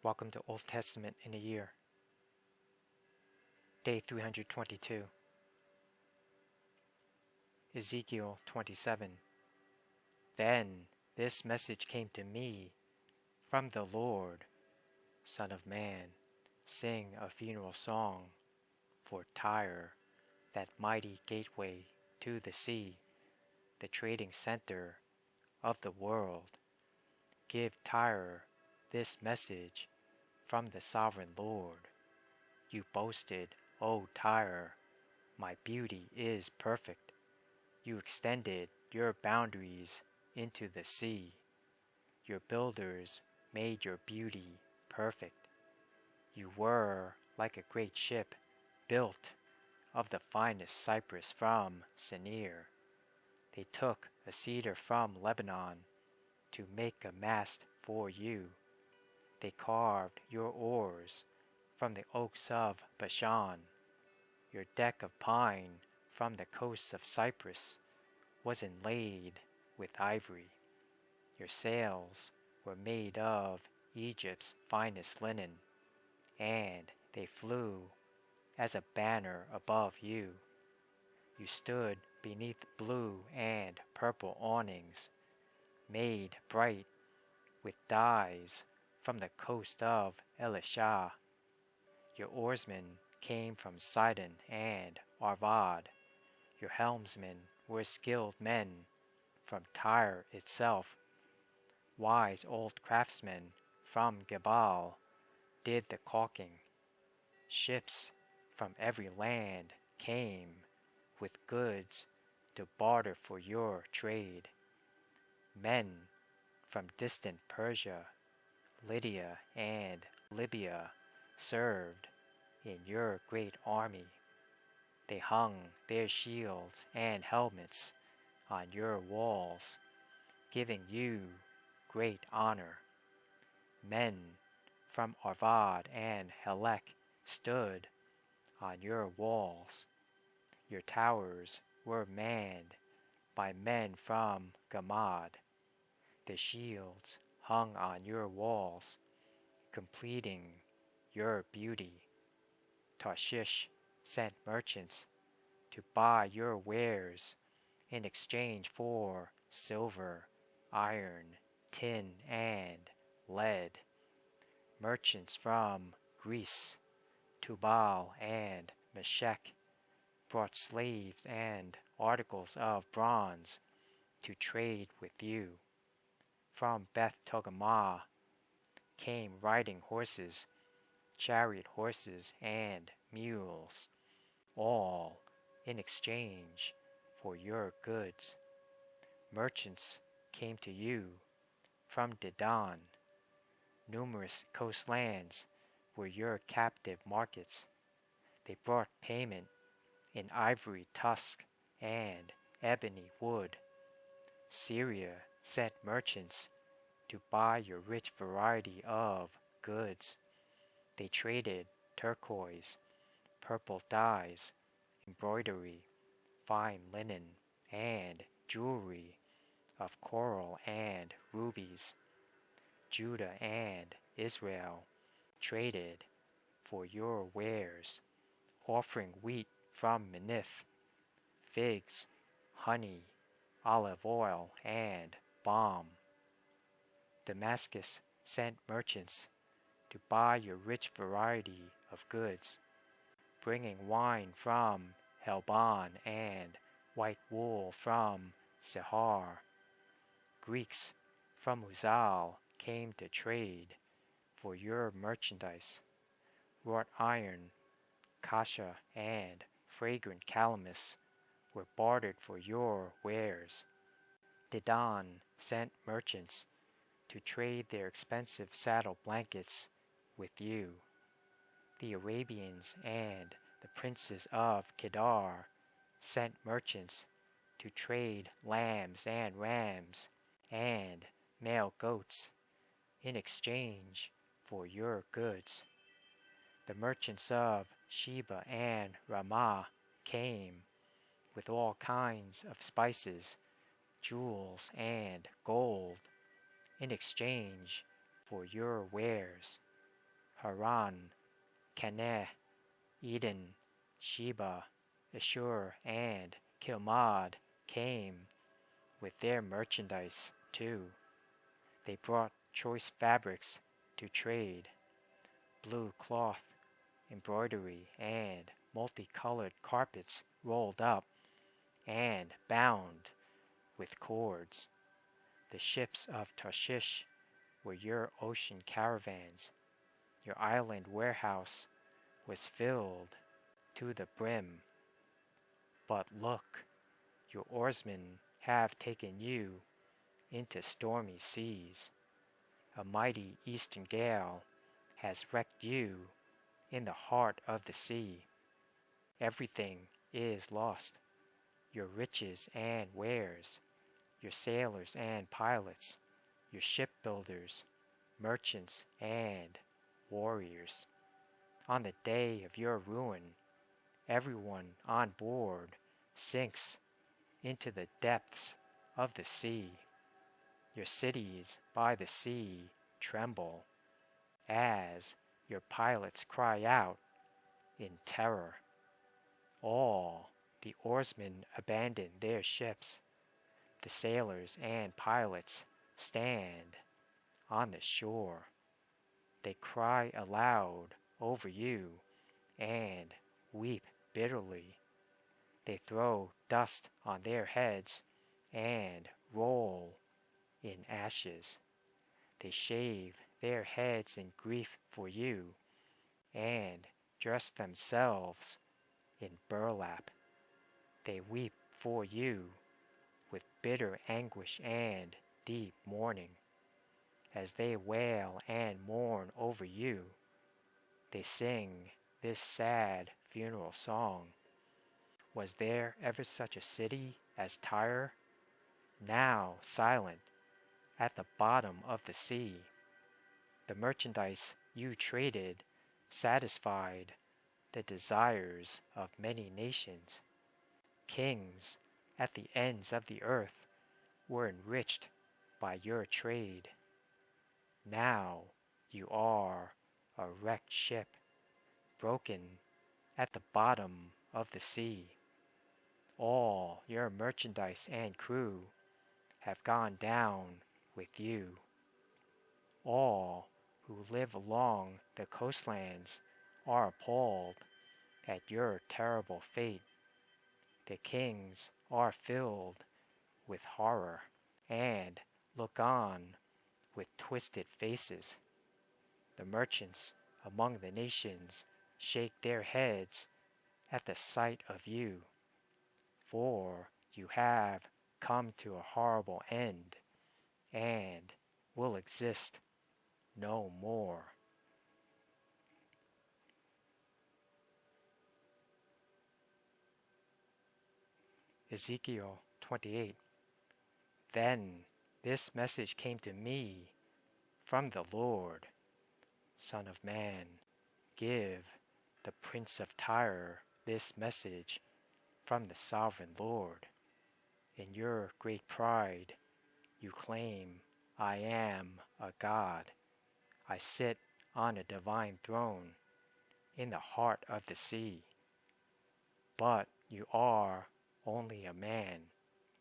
Welcome to Old Testament in a Year. Day 322. Ezekiel 27. Then this message came to me from the Lord. Son of man, sing a funeral song for Tyre, that mighty gateway to the sea, the trading center of the world. Give Tyre this message from the sovereign Lord. You boasted, O Tyre, my beauty is perfect. You extended your boundaries into the sea. Your builders made your beauty perfect. You were like a great ship built of the finest cypress from Senir. They took a cedar from Lebanon to make a mast for you. They carved your oars from the oaks of Bashan. Your deck of pine from the coasts of Cyprus was inlaid with ivory. Your sails were made of Egypt's finest linen, and they flew as a banner above you. You stood beneath blue and purple awnings, made bright with dyes from the coast of Elisha. Your oarsmen came from Sidon and Arvad. Your helmsmen were skilled men from Tyre itself. Wise old craftsmen from Gebal did the caulking. Ships from every land came with goods to barter for your trade. Men from distant Persia, Lydia, and Libya served in your great army. They hung their shields and helmets on your walls, giving you great honor. Men from Arvad and Helek stood on your walls. Your towers were manned by men from Gamad. The shields hung on your walls, completing your beauty. Tarshish sent merchants to buy your wares in exchange for silver, iron, tin, and lead. Merchants from Greece, Tubal, and Meshech brought slaves and articles of bronze to trade with you. From Beth Togarmah came riding horses, chariot horses, and mules, all in exchange for your goods. Merchants came to you from Dedan. Numerous coastlands were your captive markets. They brought payment in ivory tusk and ebony wood. Syria sent merchants to buy your rich variety of goods. They traded turquoise, purple dyes, embroidery, fine linen, and jewelry of coral and rubies. Judah and Israel traded for your wares, offering wheat from Minnith, figs, honey, olive oil, and balm. Damascus sent merchants to buy your rich variety of goods, bringing wine from Helbon and white wool from Sihar. Greeks from Uzal came to trade for your merchandise. Wrought iron, kasha, and fragrant calamus were bartered for your wares. Dedan sent merchants to trade their expensive saddle blankets with you. The Arabians and the princes of Kedar sent merchants to trade lambs and rams and male goats in exchange for your goods. The merchants of Sheba and Ramah came with all kinds of spices, jewels, and gold in exchange for your wares. Haran, Caneh, Eden, Sheba, Ashur, and Kilmad came with their merchandise too. They brought choice fabrics to trade, blue cloth, embroidery, and multicolored carpets rolled up and bound with cords. The ships of Tarshish were your ocean caravans. Your island warehouse was filled to the brim. But look, your oarsmen have taken you into stormy seas. A mighty eastern gale has wrecked you in the heart of the sea. Everything is lost, your riches and wares, your sailors and pilots, your shipbuilders, merchants, and warriors. On the day of your ruin, everyone on board sinks into the depths of the sea. Your cities by the sea tremble as your pilots cry out in terror. All the oarsmen abandon their ships. The sailors and pilots stand on the shore. They cry aloud over you and weep bitterly. They throw dust on their heads and roll in ashes. They shave their heads in grief for you and dress themselves in burlap. They weep for you with bitter anguish and deep mourning. As they wail and mourn over you, they sing this sad funeral song. Was there ever such a city as Tyre? Now silent at the bottom of the sea. The merchandise you traded satisfied the desires of many nations. Kings at the ends of the earth were enriched by your trade. Now you are a wrecked ship, broken at the bottom of the sea. All your merchandise and crew have gone down with you. All who live along the coastlands are appalled at your terrible fate. The kings are filled with horror and look on with twisted faces. The merchants among the nations shake their heads at the sight of you, for you have come to a horrible end and will exist no more. Ezekiel 28. Then this message came to me from the Lord. Son of man, give the prince of Tyre this message from the sovereign Lord. In your great pride, you claim, I am a god. I sit on a divine throne in the heart of the sea. But you are only a man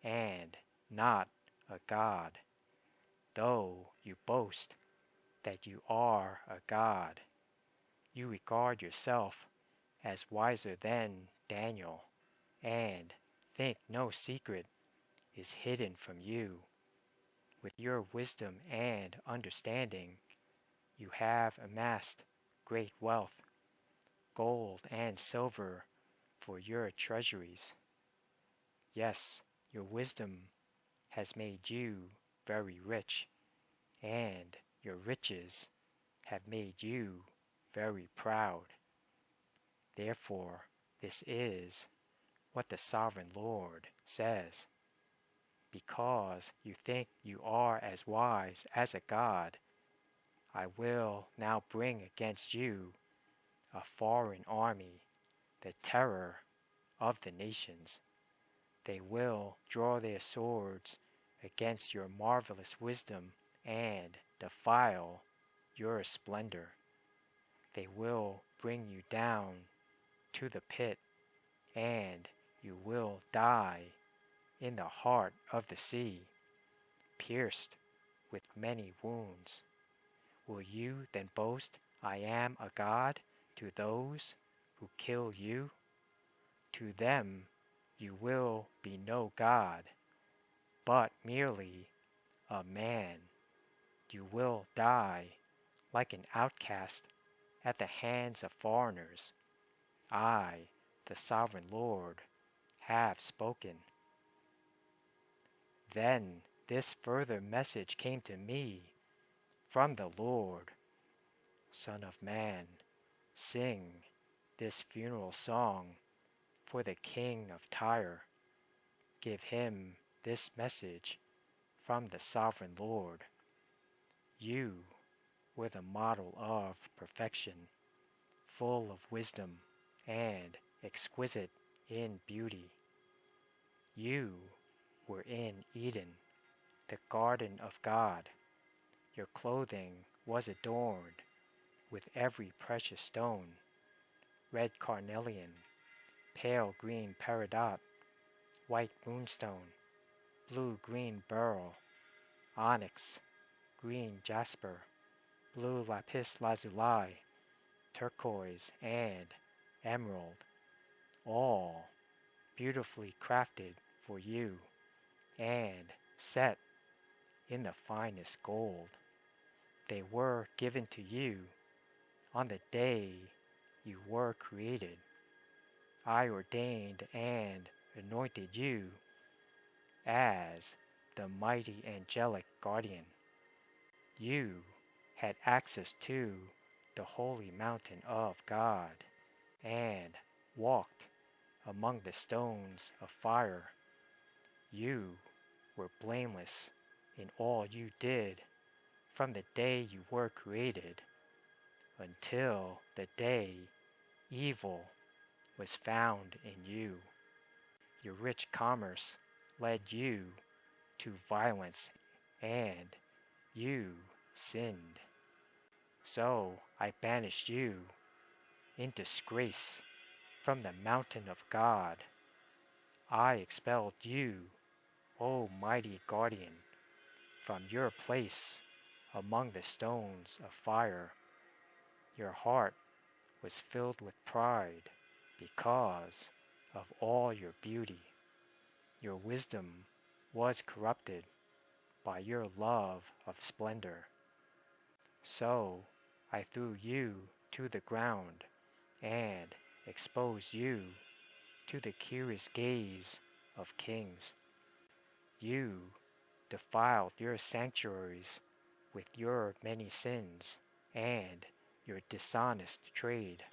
and not a god, though you boast that you are a god. You regard yourself as wiser than Daniel and think no secret is hidden from you. With your wisdom and understanding, you have amassed great wealth, gold and silver for your treasuries. Yes, your wisdom has made you very rich, and your riches have made you very proud. Therefore, this is what the sovereign Lord says. Because you think you are as wise as a god, I will now bring against you a foreign army, the terror of the nations. They will draw their swords against your marvelous wisdom and defile your splendor. they will bring you down to the pit, and you will die in the heart of the sea, pierced with many wounds. Will you then boast, I am a god, to those who kill you? To them you will be no god, but merely a man. You will die like an outcast at the hands of foreigners. I, the sovereign Lord, have spoken. Then this further message came to me from the Lord. Son of man, sing this funeral song for the king of Tyre. Give him this message from the sovereign Lord. You were the model of perfection, full of wisdom and exquisite in beauty. You were in Eden, the garden of God. Your clothing was adorned with every precious stone, red carnelian, pale green peridot, white moonstone, blue-green beryl, onyx, green jasper, blue lapis lazuli, turquoise, and emerald, all beautifully crafted for you and set in the finest gold. They were given to you on the day you were created. I ordained and anointed you as the mighty angelic guardian. You had access to the holy mountain of God and walked among the stones of fire. You were blameless in all you did from the day you were created until the day evil was found in you. Your rich commerce led you to violence, and you sinned. So I banished you in disgrace from the mountain of God. I expelled you, O mighty guardian, from your place among the stones of fire. Your heart was filled with pride because of all your beauty. Your wisdom was corrupted by your love of splendor. So I threw you to the ground and exposed you to the curious gaze of kings. You defiled your sanctuaries with your many sins and your dishonest trade.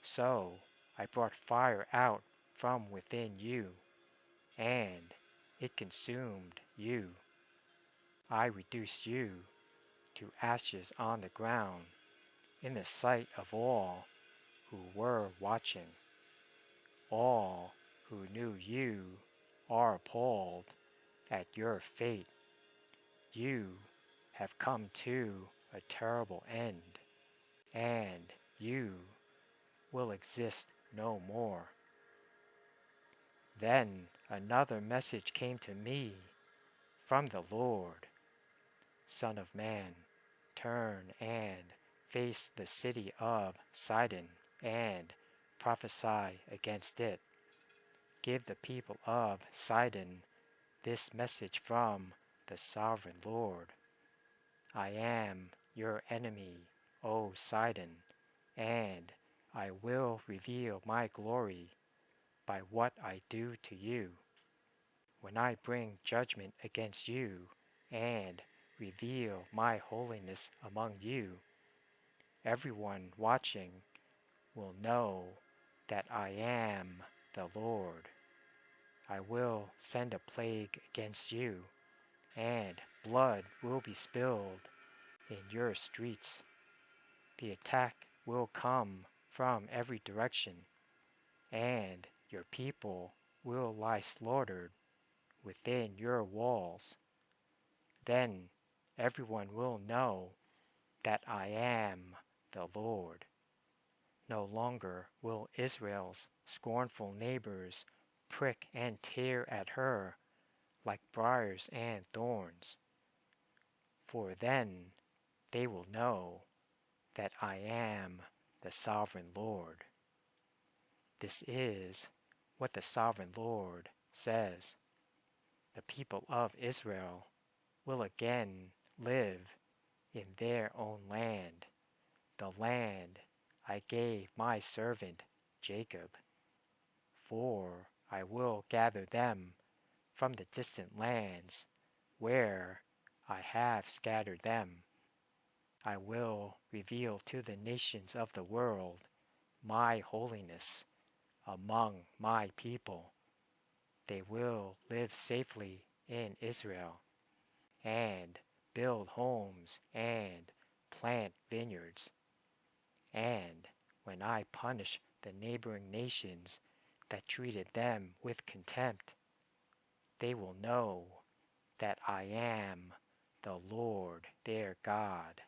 So I brought fire out from within you, and it consumed you. I reduced you to ashes on the ground in the sight of all who were watching. All who knew you are appalled at your fate. You have come to a terrible end, and you will exist no more. Then another message came to me from the Lord. Son of man, turn and face the city of Sidon and prophesy against it. Give the people of Sidon this message from the sovereign Lord. I am your enemy, O Sidon, and I will reveal my glory by what I do to you. When I bring judgment against you and reveal my holiness among you, everyone watching will know that I am the Lord. I will send a plague against you, and blood will be spilled in your streets. The attack will come from every direction, and your people will lie slaughtered within your walls. Then everyone will know that I am the Lord. No longer will Israel's scornful neighbors prick and tear at her like briars and thorns. For then they will know that I am the sovereign Lord. This is what the sovereign Lord says. The people of Israel will again live in their own land, the land I gave my servant Jacob. For I will gather them from the distant lands where I have scattered them. I will reveal to the nations of the world my holiness among my people. They will live safely in Israel and build homes and plant vineyards. And when I punish the neighboring nations that treated them with contempt, they will know that I am the Lord their God.